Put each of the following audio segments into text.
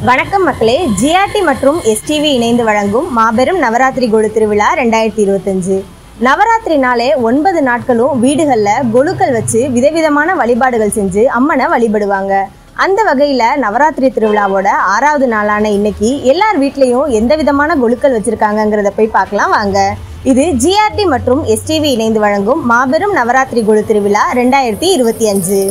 வணக்கம் மக்களே, ஜிஆர்டி மற்றும் எஸ்டிவி இணைந்து வழங்கும் மாபெரும் நவராத்திரி கொலு திருவிழா 2025. நவராத்திரினாலே 9 நாட்களும் வீடுகளில் கொலுக்கள் வச்சு விதவிதமான வழிபாடுகள் செஞ்சு அம்மனை வழிபடுவாங்க. அந்த வகையில் நவராத்திரி திருவிழாவோட 6வது நாளான இன்னைக்கு எல்லார் வீட்லேயும் எந்த விதமான கொலுக்கள் வச்சுருக்காங்கங்கிறத போய் பார்க்கலாம் வாங்க. இது ஜிஆர்டி மற்றும் எஸ்டிவி இணைந்து வழங்கும் மாபெரும் நவராத்திரி கொலு திருவிழா 2025.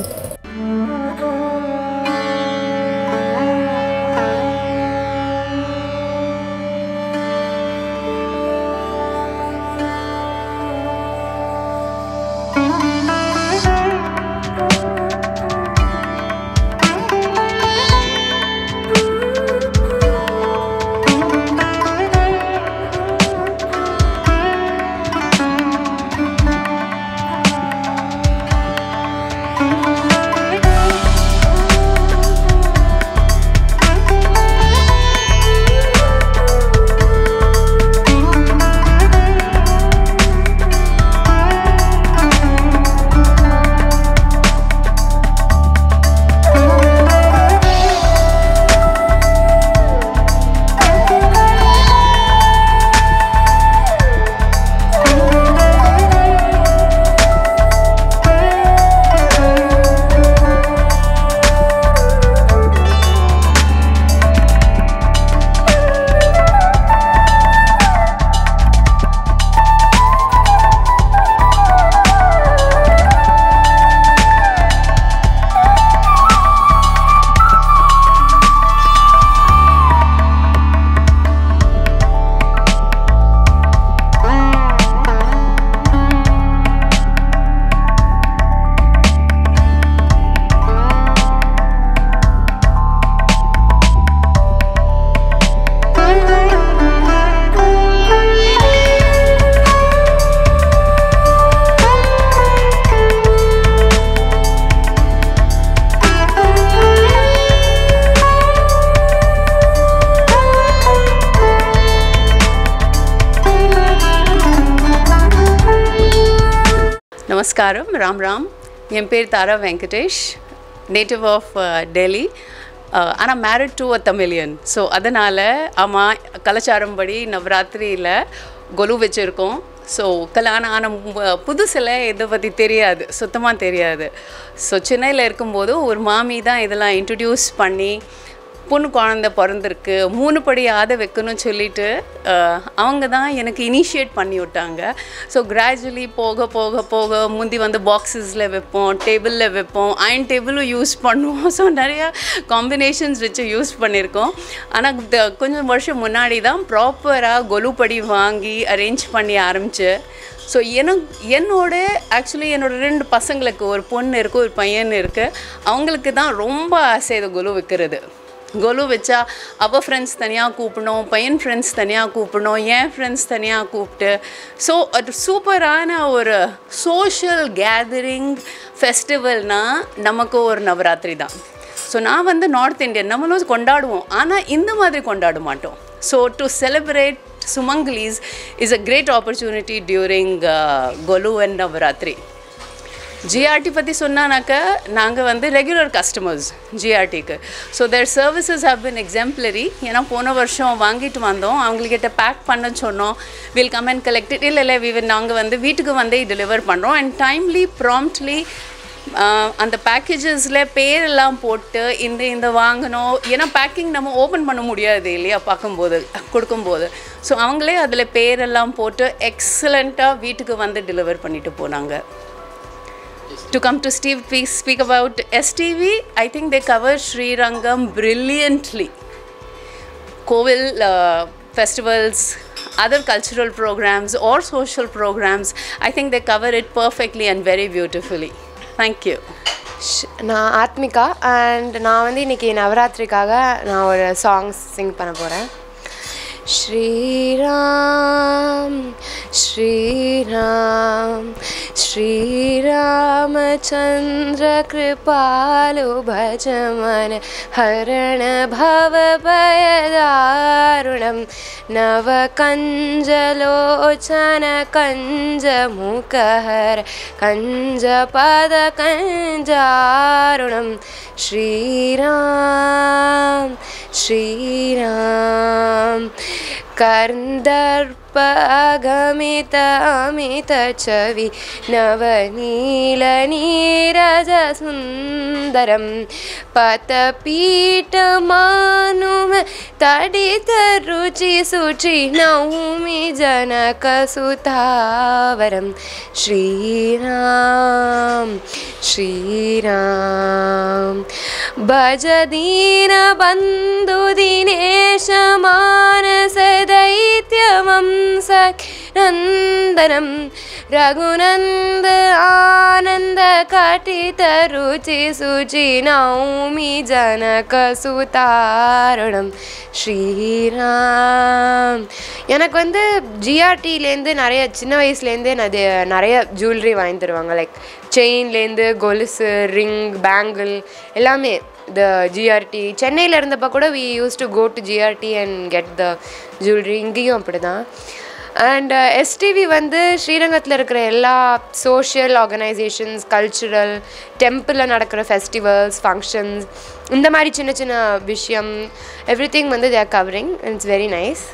Namaskaram, Ram Ram. என் பேர் தாரா வெங்கடேஷ், நேட்டிவ் ஆஃப் டெல்லி. ஆனால் married to a Tamilian. So அதனால் ஆமாம், கலாச்சாரம் படி நவராத்திரியில் கொலு வச்சுருக்கோம். ஸோ கல்யாணம் ஆன புதுசில் இதை பற்றி தெரியாது, சுத்தமாக தெரியாது. ஸோ சென்னையில் இருக்கும்போது ஒரு மாமி தான் இதெல்லாம் இன்ட்ரடியூஸ் பண்ணி, பொண்ணு குழந்தை பிறந்திருக்கு 3 படி ஆத வைக்கணும்னு சொல்லிட்டு அவங்க தான் எனக்கு இனிஷியேட் பண்ணி விட்டாங்க. ஸோ கிராஜுவலி போக போக போக முந்தி வந்து பாக்ஸஸில் வைப்போம், டேபிளில் வைப்போம், அயன் டேபிளும் யூஸ் பண்ணுவோம். ஸோ நிறையா காம்பினேஷன்ஸ் வச்சு யூஸ் பண்ணியிருக்கோம். ஆனால் கொஞ்சம் வருஷம் முன்னாடி தான் ப்ராப்பராக கொலுப்படி வாங்கி அரேஞ்ச் பண்ணி ஆரம்பிச்சு. ஸோ என்னோட ஆக்சுவலி என்னோடய 2 பசங்களுக்கு, ஒரு பொண்ணு இருக்குது ஒரு பையன் இருக்குது. அவங்களுக்கு தான் ரொம்ப ஆசை இது கொலு வைக்கிறது. கொலு வச்சா அவள் ஃப்ரெண்ட்ஸ் தனியாக கூப்பிடணும், பையன் ஃப்ரெண்ட்ஸ் தனியாக கூப்பிடணும், என் ஃப்ரெண்ட்ஸ் தனியாக கூப்பிட்டு. ஸோ அது சூப்பரான ஒரு சோஷியல் கேதரிங் ஃபெஸ்டிவல்னால் நமக்கு ஒரு நவராத்திரி தான். ஸோ நான் வந்து நார்த் இந்தியன், நம்மளும் கொண்டாடுவோம், ஆனால் இந்த மாதிரி கொண்டாட மாட்டோம். ஸோ டு செலிப்ரேட் சுமங்கலிஸ் is a great opportunity during Kolu and Navaratri. GRT பற்றி சொன்னானாக்கா நாங்கள் வந்து ரெகுலர் கஸ்டமர்ஸ் ஜிஆர்டிக்கு. So their services have been exemplary. ஏன்னா போன வருஷம் வாங்கிட்டு வந்தோம், அவங்கக்கிட்ட பேக் பண்ண சொன்னோம், will come and collect it. இல்லை நாங்கள் வந்து வீட்டுக்கு வந்து டெலிவர் பண்ணுறோம். அண்ட் டைம்லி ப்ராம்ப்ட்லி அந்த பேக்கேஜஸில் பேரெல்லாம் போட்டு இந்த வாங்கணும். ஏன்னா பேக்கிங் நம்ம ஓப்பன் பண்ண முடியாது இல்லையா, பார்க்கும்போது கொடுக்கும்போது. ஸோ அவங்களே அதில் பேரெல்லாம் போட்டு எக்ஸலண்ட்டாக வீட்டுக்கு வந்து டெலிவர் பண்ணிட்டு போனாங்க. To come to speak about STV, I think they cover Sri Rangam brilliantly. Kovil festivals, other cultural programs or social programs, I think they cover it perfectly and very beautifully. Thank you. நான் Athmika and நான் வந்து இன்றைக்கி நவராத்திரிக்காக நான் ஒரு songs Singh பண்ண போகிறேன். श्रीराम श्रीराम श्रीरामचन्द्र कृपालु भज मन हरण भव भयदारुणं नवकञ्जलोचन कञ्जमुखहर कञ्जपदकञ्जारुणं श्रीराम श्रीराम कर्दर्प अगमित अमित छवि नवनील नीरज सुंदरम पतपीठ मानुम तडित रुचि सुचि नौमि जनक सुतावरम श्रीराम श्रीराम भज दीन बंधु दिनेश मानस दैत्यमं नंदनम रघुनंद आनंद कटित रुचि सुचि नौमि जनक सुतारणम श्रीराम எனக்கு வந்து ஜிஆர்டிலேருந்து நிறைய சின்ன வயசுலேருந்தே நிறைய ஜுவல்லரி வாங்கி தருவாங்க. லைக் செயின்லேருந்து கொலுசு, ரிங், பேங்கிள் எல்லாமே. த ஜிஆர்டி சென்னையில் இருந்தப்போ கூட we used to go to GRT and get the jewellery. இங்கேயும் அப்படி தான். அண்ட் எஸ்டிவி வந்து ஸ்ரீரங்கத்தில் இருக்கிற எல்லா சோஷியல் ஆர்கனைசேஷன்ஸ், கல்ச்சுரல், டெம்பிளில் நடக்கிற ஃபெஸ்டிவல்ஸ், ஃபங்க்ஷன்ஸ், இந்த மாதிரி சின்ன சின்ன விஷயம் எவ்ரி திங் வந்து they are covering. It's very nice.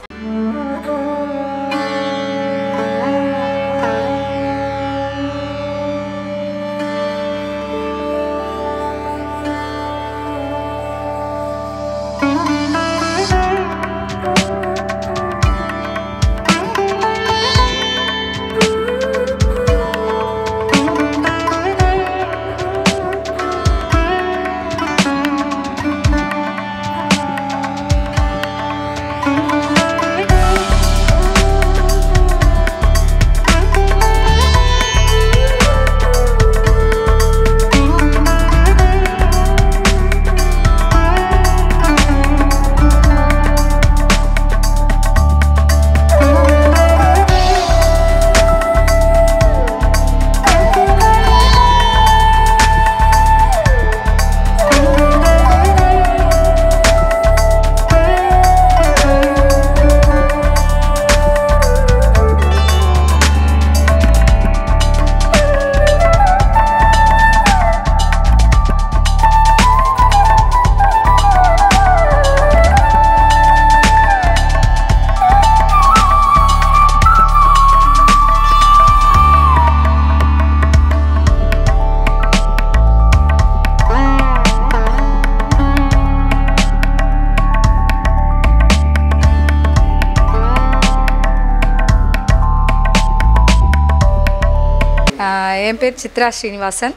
என் பேர் சித்ரா ஸ்ரீனிவாசன்.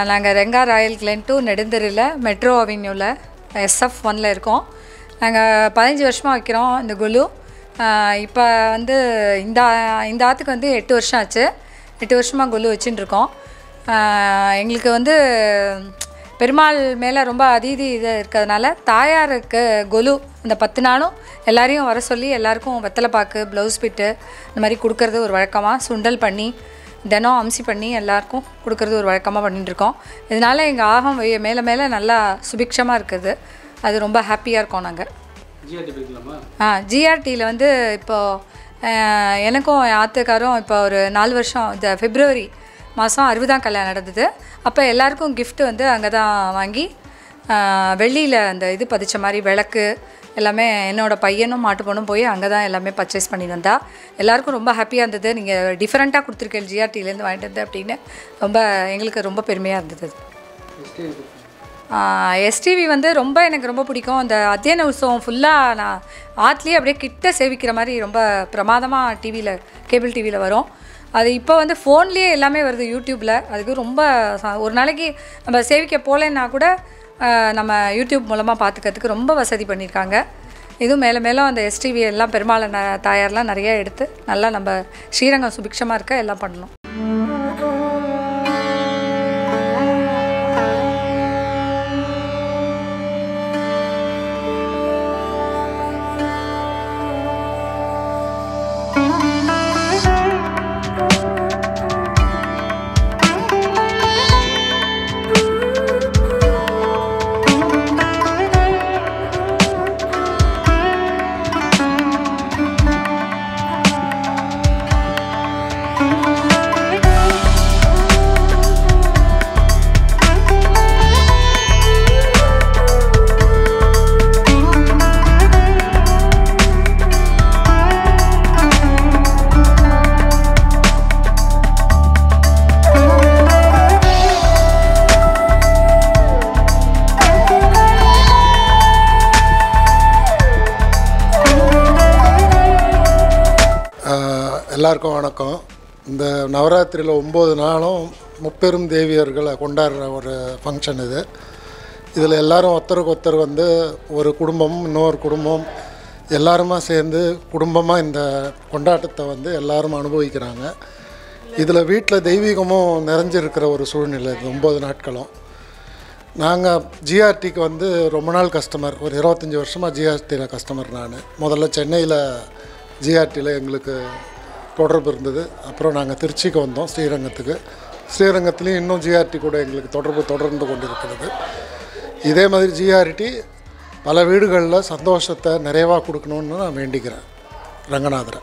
நாங்கள் ரெங்கா ராயல் கிளென் டு நெடுந்தெருவில் மெட்ரோ அவென்யூவில் SF1 இருக்கோம். நாங்கள் 15 வருஷமாக வைக்கிறோம் இந்த குலு. இப்போ வந்து இந்த ஆற்றுக்கு வந்து 8 வருஷம் ஆச்சு. 8 வருஷமாக குலு வச்சுட்டு இருக்கோம். எங்களுக்கு வந்து பெருமாள் மேலே ரொம்ப அதீதி இது இருக்கிறதுனால தாயாருக்கு கொலு இந்த 10 நாளும் எல்லாரையும் வர சொல்லி எல்லாருக்கும் வெத்தலை பாக்கு, ப்ளவுஸ் பிட்டு இந்த மாதிரி கொடுக்கறது ஒரு வழக்கமாக, சுண்டல் பண்ணி தினம் அம்சி பண்ணி எல்லாருக்கும் கொடுக்கறது ஒரு வழக்கமாக பண்ணிட்டுருக்கோம். இதனால் எங்கள் ஆகம் மேலே மேலே நல்லா சுபிக்ஷமாக இருக்குது. அது ரொம்ப ஹாப்பியாக இருக்கோம் நாங்கள். ஜிஆர்டியில் வந்து இப்போது எனக்கும் என் ஆத்துக்காரும் இப்போ ஒரு 4 வருஷம் இந்த பிப்ரவரி மாதம் 60ஆம் கல்யாணம் நடந்தது. அப்போ எல்லாருக்கும் கிஃப்ட்டு வந்து அங்கே தான் வாங்கி வெள்ளியில் அந்த இது பதிச்ச மாதிரி விளக்கு எல்லாமே என்னோடய பையனும் மாட்டு பொண்ணும் போய் அங்கே தான் எல்லாமே பர்ச்சேஸ் பண்ணி வந்தா. எல்லாருக்கும் ரொம்ப ஹாப்பியாக இருந்தது. நீங்கள் டிஃப்ரெண்ட்டாக கொடுத்துருக்கேன் ஜிஆர்டிலேருந்து வாங்கிட்டு வந்து அப்படின்னு ரொம்ப எங்களுக்கு ரொம்ப பெருமையாக இருந்தது. எஸ்டிவி வந்து எனக்கு ரொம்ப பிடிக்கும். அந்த அத்தியன உற்சவம் ஃபுல்லாக நான் ஆற்றுலேயே அப்படியே கிட்ட சேவிக்கிற மாதிரி ரொம்ப பிரமாதமாக டிவியில், கேபிள் டிவியில் வரும். அது இப்போ வந்து ஃபோன்லேயே எல்லாமே வருது யூடியூப்பில். அதுக்கு ரொம்ப ஒரு நாளைக்கு நம்ம சேவிக்க போகலன்னா கூட நம்ம யூடியூப் மூலமாக பார்த்துக்கிறதுக்கு ரொம்ப வசதி பண்ணியிருக்காங்க. இதுவும் மேலே மேலும் அந்த எஸ்டிவி எல்லாம் பெருமாள் தாயார்லாம் நிறையா எடுத்து நல்லா நம்ம ஸ்ரீரங்கம் சுபிக்ஷமாக இருக்க எல்லாம் பண்ணணும். எல்லாருக்கும் வணக்கம். இந்த நவராத்திரியில் 9 நாளும் முப்பெரும் தேவியர்களை கொண்டாடுற ஒரு ஃபங்க்ஷன் இது. இதில் எல்லோரும் ஒருத்தருக்கு ஒருத்தர் வந்து ஒரு குடும்பம் இன்னொரு குடும்பம் எல்லாருமா சேர்ந்து குடும்பமாக இந்த கொண்டாட்டத்தை வந்து எல்லாரும் அனுபவிக்கிறாங்க. இதில் வீட்டில் தெய்வீகமும் நிறைஞ்சிருக்கிற ஒரு சூழ்நிலை இது 9 நாட்களும். நாங்கள் ஜிஆர்டிக்கு வந்து ரொம்ப நாள் கஸ்டமர், ஒரு 25 வருஷமாக ஜிஆர்டியில் கஸ்டமர். நான் முதல்ல சென்னையில் ஜிஆர்டியில் எங்களுக்கு தொடர்பு இருந்தது. அப்புறம் நாங்கள் திருச்சிக்கு வந்தோம், ஸ்ரீரங்கத்துலேயும் இன்னும் ஜிஆர்டி கூட எங்களுக்கு தொடர்ந்து கொண்டு இருக்கிறது. இதே மாதிரி ஜிஆர்டி பல வீடுகளில் சந்தோஷத்தை நிறைவாக கொடுக்கணுன்னு நான் வேண்டிக்கிறேன் ரங்கநாதரை.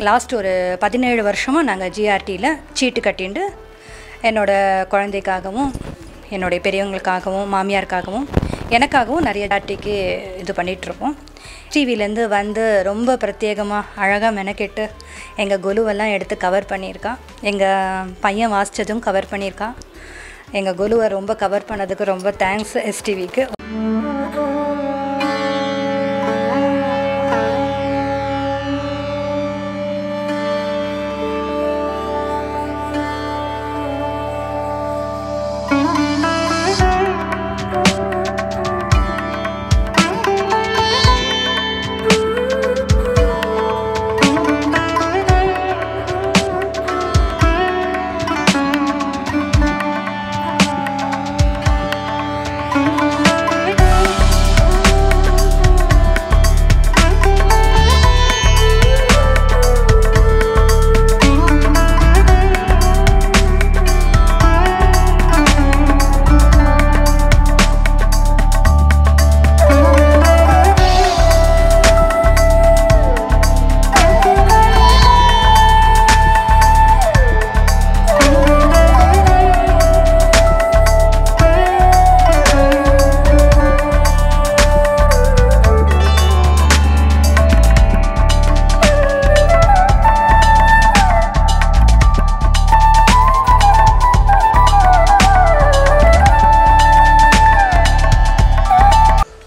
லாஸ்ட் ஒரு 17 வருஷமாக நாங்கள் ஜிஆர்டியில் சீட்டு கட்டிண்டு என்னோடய குழந்தைக்காகவும் என்னுடைய பெரியவங்களுக்காகவும் மாமியாருக்காகவும் எனக்காகவும் நிறைய ஜிஆர்டிக்கு இது பண்ணிகிட்ருக்கோம். டிவிலேருந்து வந்து ரொம்ப பிரத்யேகமாக அழகாக மெனக்கெட்டு எங்கள் கொலுவெல்லாம் எடுத்து கவர் பண்ணியிருக்கா. எங்கள் பையன் வாசித்ததும் கவர் பண்ணியிருக்கா. எங்கள் கொலுவை ரொம்ப கவர் பண்ணதுக்கு ரொம்ப தேங்க்ஸ் எஸ்டிவிக்கு.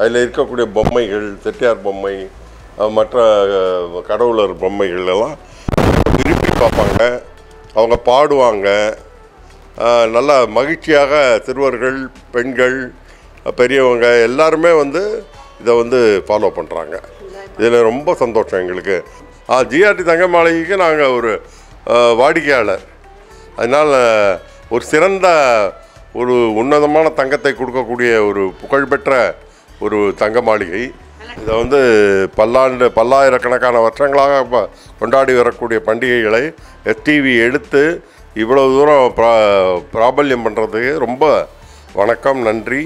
அதில் இருக்கக்கூடிய பொம்மைகள், செட்டியார் பொம்மை, மற்ற கடவுளர் பொம்மைகள் எல்லாம் விரும்பி பார்ப்பாங்க. அவங்க பாடுவாங்க. நல்லா மகிழ்ச்சியாக சிறுவர்கள், பெண்கள், பெரியவங்க எல்லாருமே வந்து இதை வந்து ஃபாலோ பண்ணுறாங்க. இதில் ரொம்ப சந்தோஷம் எங்களுக்கு. ஜிஆர்டி தங்க மாளிகைக்கு நாங்கள் ஒரு வாடிக்கையாளர். அதனால் ஒரு சிறந்த ஒரு உன்னதமான தங்கத்தை கொடுக்கக்கூடிய ஒரு புகழ்பெற்ற ஒரு தங்க மாளிகை. இதை வந்து பல்லாயிரக்கணக்கான வருஷங்களாக கொண்டாடி வரக்கூடிய பண்டிகைகளை எஸ்டிவி எடுத்து இவ்வளவு தூரம் பிராபல்யம் பண்ணுறதுக்கு ரொம்ப வணக்கம், நன்றி.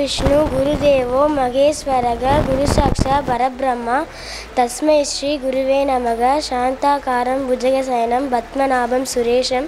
विष्णु गुरुदेवो महेश्वरः गुरुसाक्षात् परब्रह्म तस्मै श्री गुरुवे नमः शान्ताकारं भुजगशयनं पद्मनाभं सुरेशं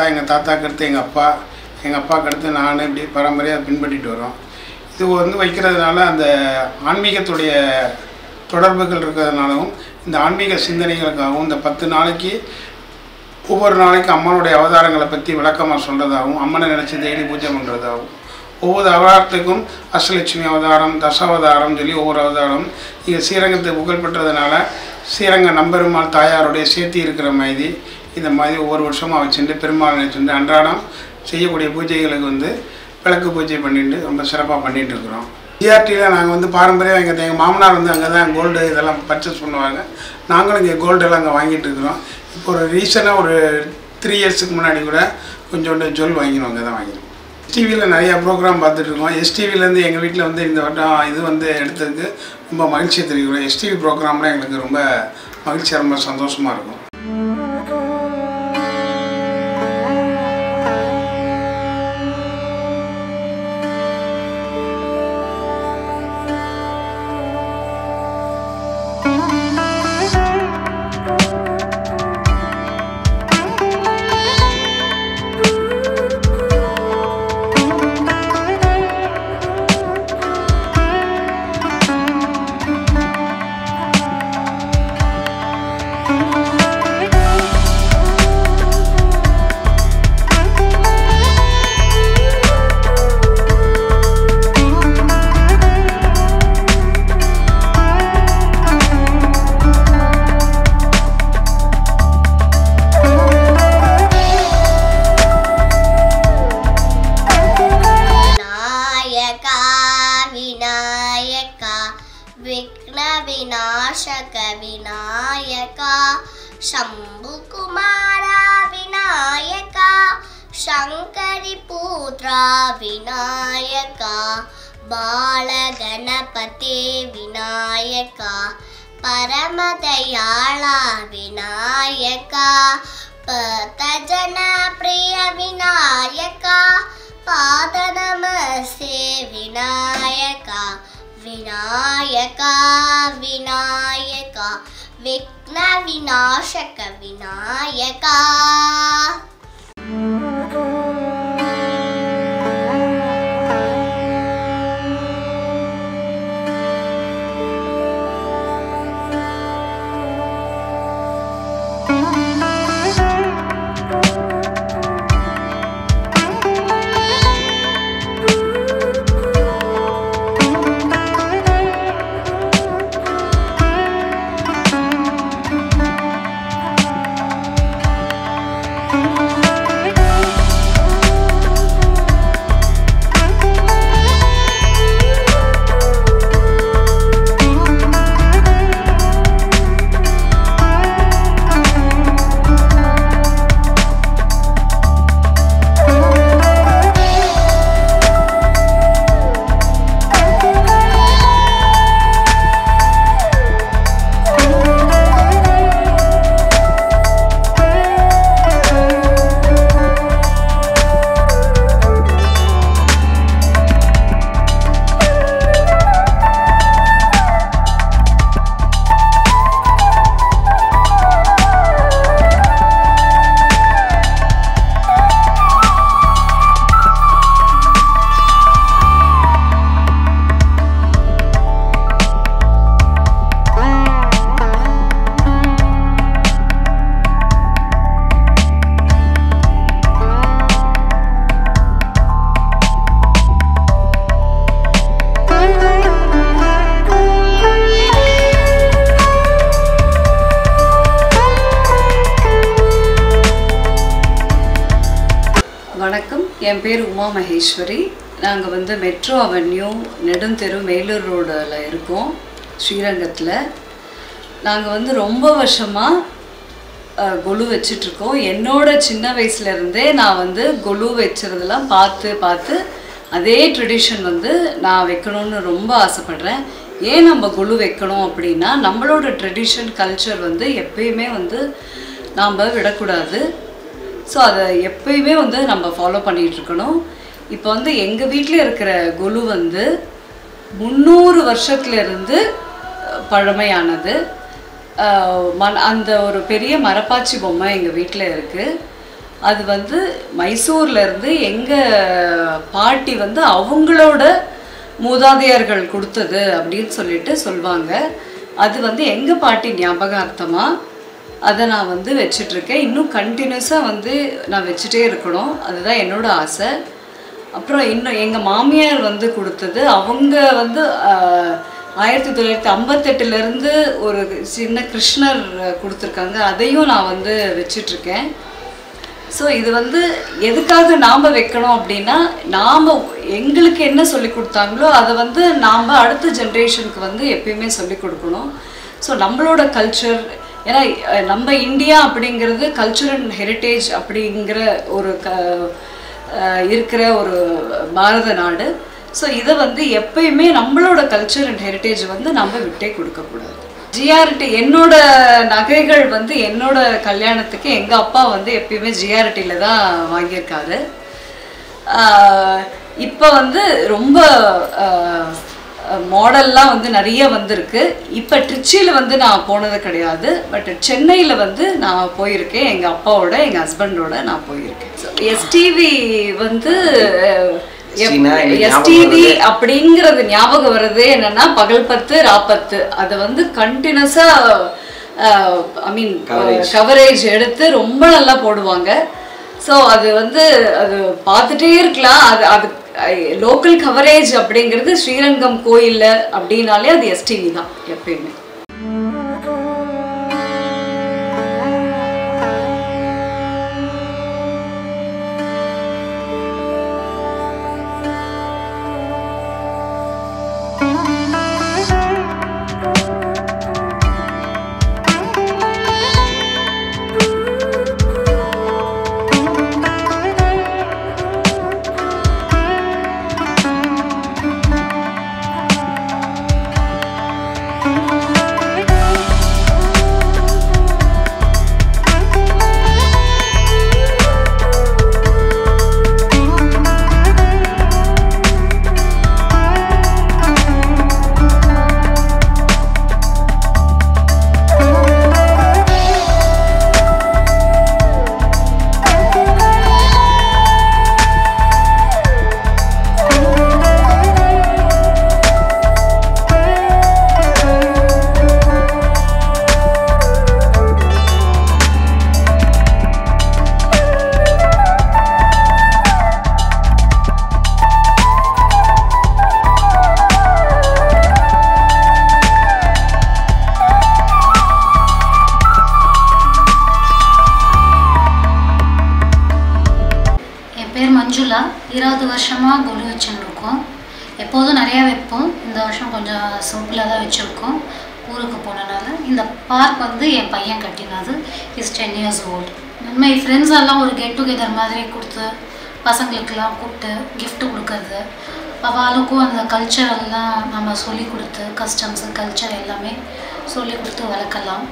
எங்கள் தாத்தாக்கு அடுத்து எங்கள் அப்பாவுக்கு அடுத்து நான் இப்படி பரம்பரையாக பின்பற்றிட்டு வரோம். இது வந்து வைக்கிறதுனால அந்த ஆன்மீகத்துடைய தொடர்புகள் இருக்கிறதுனாலும் இந்த ஆன்மீக சிந்தனைகளுக்காகவும் இந்த 10 நாளைக்கு ஒவ்வொரு நாளைக்கு அம்மனுடைய அவதாரங்களை பற்றி விளக்கமாக சொல்கிறதாகவும் அம்மனை நினச்சி டெய்லி பூஜை பண்ணுறதாகவும் ஒவ்வொரு அவதாரத்துக்கும் அஷ்டலட்சுமி அவதாரம் தசாவதாரம் சொல்லி ஒவ்வொரு அவதாரம் இங்கே ஸ்ரீரங்கத்தை புகழ்பெற்றதுனால ஸ்ரீரங்க நம்பெருமாள் தாயாருடைய சேர்த்தி இருக்கிற மாதிரி இந்த மாதிரி ஒவ்வொரு வருஷமாக வச்சுட்டு பெருமாள் நினைச்சுட்டு அன்றாடம் செய்யக்கூடிய பூஜைகளுக்கு வந்து விளக்கு பூஜை பண்ணிட்டு ரொம்ப சிறப்பாக பண்ணிகிட்டு இருக்கிறோம். ஜிஆர்டியில் நாங்கள் வந்து பாரம்பரியம் எங்கள் மாமனார் வந்து அங்கே தான் கோல்டு இதெல்லாம் பர்ச்சேஸ் பண்ணுவாங்க. நாங்களும் இங்கே கோல்டெல்லாம் அங்கே வாங்கிட்டு இருக்கிறோம். இப்போ ஒரு ரீசனாக ஒரு 3 இயர்ஸுக்கு முன்னாடி கூட கொஞ்சோண்டு ஜுவல் வாங்கினோம், அங்கே தான் வாங்கினோம். எஸ்டிவியில் நிறையா ப்ரோக்ராம் பார்த்துட்ருக்கோம். எஸ்டிவிலேருந்து எங்கள் வீட்டில் வந்து இந்த வட்டம் இது வந்து எடுத்ததுக்கு ரொம்ப மகிழ்ச்சியை தெரிவிக்கிறோம். எஸ்டிவி ப்ரோக்ராம்லாம் எங்களுக்கு ரொம்ப மகிழ்ச்சியாக ரொம்ப சந்தோஷமாக இருக்கும். विनाशक विनायका शंभुकुमारा विनायका शंकरी पुत्रा विनायका बालगणपते विनायका परमदयाला विनायका पतजन प्रिय विनायका पाद नमस्ते से विनायका विनायका विनायका विघ्न विनाशक विनायका வணக்கம், என் பேர் உமா மகேஸ்வரி. நாங்கள் வந்து மெட்ரோ அவென்யூ நெடுந்தெரு மேலூர் ரோடில் இருக்கோம், ஸ்ரீரங்கத்தில். நாங்கள் வந்து ரொம்ப வருஷமாக கொலு வச்சிட்ருக்கோம். என்னோட சின்ன வயசுலேருந்தே நான் வந்து கொலு வச்சுறதெல்லாம் பார்த்து அதே ட்ரெடிஷன் வந்து நான் வைக்கணும்னு ரொம்ப ஆசைப்பட்றேன். ஏன் நம்ம கொலு வைக்கணும் அப்படின்னா, நம்மளோட ட்ரெடிஷன் கல்ச்சர் வந்து எப்பயுமே வந்து நாம் விடக்கூடாது. ஸோ அதை எப்பயுமே வந்து நம்ம ஃபாலோ பண்ணிகிட்ருக்கணும். இப்போ வந்து எங்கள் வீட்டில் இருக்கிற கொலு வந்து 300 வருஷத்துலேருந்து பழமையானது. அந்த ஒரு பெரிய மரப்பாச்சி பொம்மை எங்கள் வீட்டில் இருக்குது. அது வந்து மைசூர்லேருந்து எங்கள் பாட்டி வந்து அவங்களோட மூதாதையர்கள் கொடுத்தது அப்படின்னு சொல்லிட்டு சொல்லுவாங்க. அது வந்து எங்கள் பாட்டி ஞாபகார்த்தமாக அதை நான் வந்து வச்சிட்ருக்கேன். இன்னும் கண்டினியூஸாக வந்து நான் வச்சுட்டே இருக்கணும், அதுதான் என்னோடய ஆசை. அப்புறம் இன்னும் எங்கள் மாமியார் வந்து கொடுத்தது, அவங்க வந்து 1958 ஒரு சின்ன கிருஷ்ணர் கொடுத்துருக்காங்க, அதையும் நான் வந்து வச்சிட்ருக்கேன். ஸோ இது வந்து எதுக்காக நாம் வைக்கணும் அப்படின்னா, நாம் எங்களுக்கு என்ன சொல்லி கொடுத்தாங்களோ அதை வந்து நாம் அடுத்த ஜென்ரேஷனுக்கு வந்து எப்பயுமே சொல்லி கொடுக்கணும். ஸோ நம்மளோட கல்ச்சர், ஏன்னா நம்ம இந்தியா அப்படிங்கிறது கல்ச்சர் அண்ட் ஹெரிட்டேஜ் அப்படிங்கிற ஒரு இருக்கிற ஒரு பாரத நாடு. ஸோ இதை வந்து எப்பயுமே நம்மளோட கல்ச்சர் அண்ட் ஹெரிட்டேஜ் வந்து நம்ம விட்டே கொடுக்கக்கூடாது. ஜிஆர்டி என்னோட நகைகள் வந்து என்னோட கல்யாணத்துக்கு எங்கள் அப்பா வந்து எப்பயுமே ஜிஆர்டியில் தான் வாங்கியிருக்காரு. இப்போ வந்து ரொம்ப மாடல்லாம் வந்து நிறைய வந்திருக்கு. இப்போ ட்ரிச்சியில் வந்து நான் போனது கிடையாது, பட் சென்னையில் வந்து நான் போயிருக்கேன். எங்கள் அப்பாவோட எங்கள் ஹஸ்பண்டோட நான் போயிருக்கேன். எஸ்டிவி வந்து எஸ்டிவி அப்படிங்கிறது ஞாபகம் வர்றது என்னன்னா, பகல் 10 ராப்பத்து அதை வந்து கண்டினியூஸாக கவரேஜ் எடுத்து ரொம்ப நல்லா போடுவாங்க. ஸோ அது வந்து அது பார்த்துட்டே இருக்கலாம். அது லோக்கல் கவரேஜ் அப்படிங்கிறது ஸ்ரீரங்கம் கோயிலில் அப்படின்னாலே அது எஸ்டிவி தான் எப்பயுமே. வருஷமாக கொலு வச்சுருக்கோம். எப்போதும் நிறையா வைப்போம். இந்த வருஷம் கொஞ்சம் சிம்பிளாக தான் வச்சுருக்கோம். ஊருக்கு போனனால இந்த பார்க் வந்து என் பையன் கட்டினது. Is 10 years old. நம்ம ஃப்ரெண்ட்ஸ் எல்லாம் ஒரு கெட் டுகெதர் மாதிரி கொடுத்து பசங்களுக்கெல்லாம் கூப்பிட்டு கிஃப்ட் கொடுக்கறது, அவளுக்கும் அந்த கல்ச்சரெல்லாம் நம்ம சொல்லி கொடுத்து கஸ்டம்ஸு கல்ச்சர் எல்லாமே சொல்லி கொடுத்து வளர்க்கலாம்.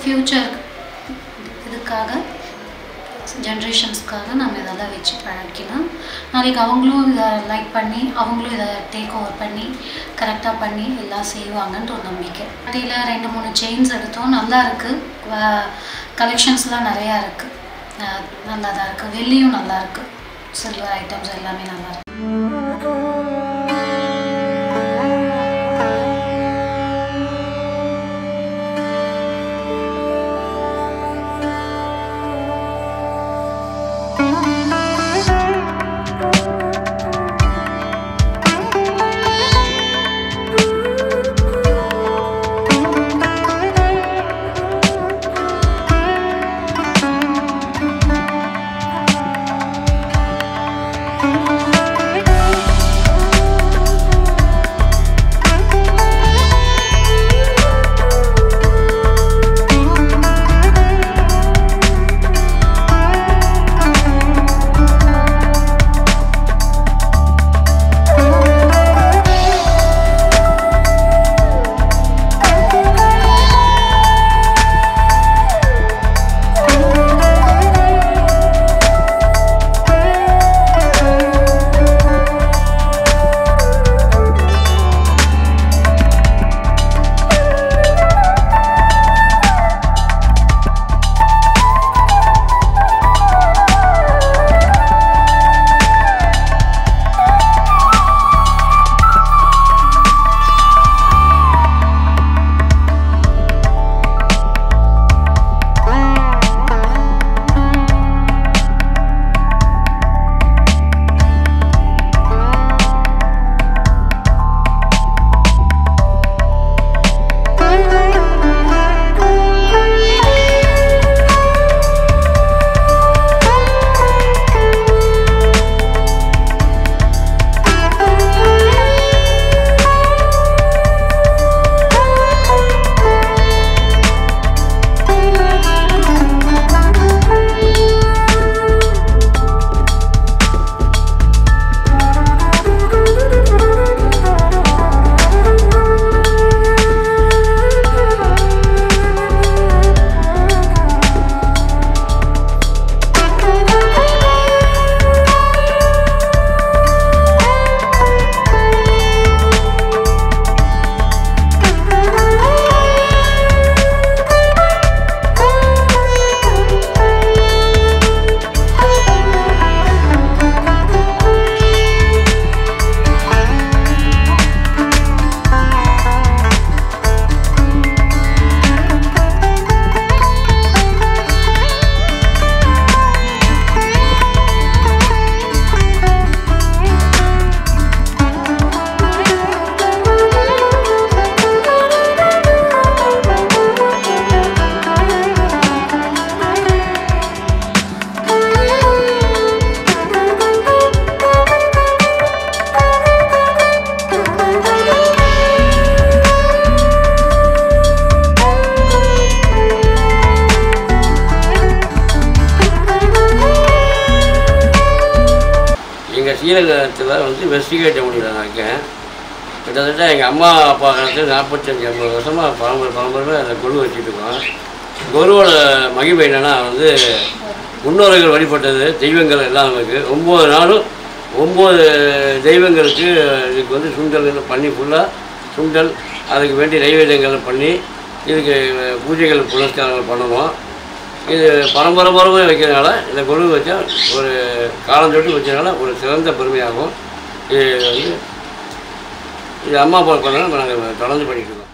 ஃப்யூச்சர் இதுக்காக ஜென்ரேஷன்ஸ்க்காக நம்ம இதெல்லாம் வச்சு பழக்கினா நாளைக்கு அவங்களும் இதை லைக் பண்ணி அவங்களும் இதை டேக் ஓவர் பண்ணி கரெக்டாக பண்ணி எல்லாம் செய்வாங்கன்ற ஒரு நம்பிக்கை. அதில் 2-3 செயின்ஸ் எடுத்தோம். நல்லா இருக்குது. கலெக்ஷன்ஸ்லாம் நிறையா இருக்குது. நல்லா தான் இருக்குது. வெள்ளியும் நல்லா இருக்குது. சில்வர் ஐட்டம்ஸ் எல்லாமே நல்லா இருக்குது. ஸ்ரீரங்கத்தில் வந்து வெஸ்டிகேட் முடியல நான் இருக்கேன். கிட்டத்தட்ட எங்கள் அம்மா அப்பா காலத்தில் 45-50 வருஷமாக பரம்பரை அந்த கொலு வச்சுட்டுருக்கோம். கொலுவோட மகிமை என்னென்னா வந்து முன்னோர்கள் வழிபட்டது தெய்வங்கள் எல்லாம் நமக்கு 9 நாளும் 9 தெய்வங்களுக்கு இதுக்கு வந்து சுண்டல் பண்ணி ஃபுல்லாக சுண்டல் அதுக்கு வேண்டிய நைவேத்தியங்கள் பண்ணி இதுக்கு பூஜைகள் புனஸ்காரங்கள் பண்ணணும். இது பரம்பரை வைக்கிறதுனால இந்த கொலு வச்சா ஒரு காலம் தொட்டு வச்சதுனால ஒரு சிறந்த பெருமையாகும். இது வந்து இது அம்மா அப்பா பண்ணால் நாங்கள் தொடர்ந்து பண்ணிட்டு இருக்கோம்.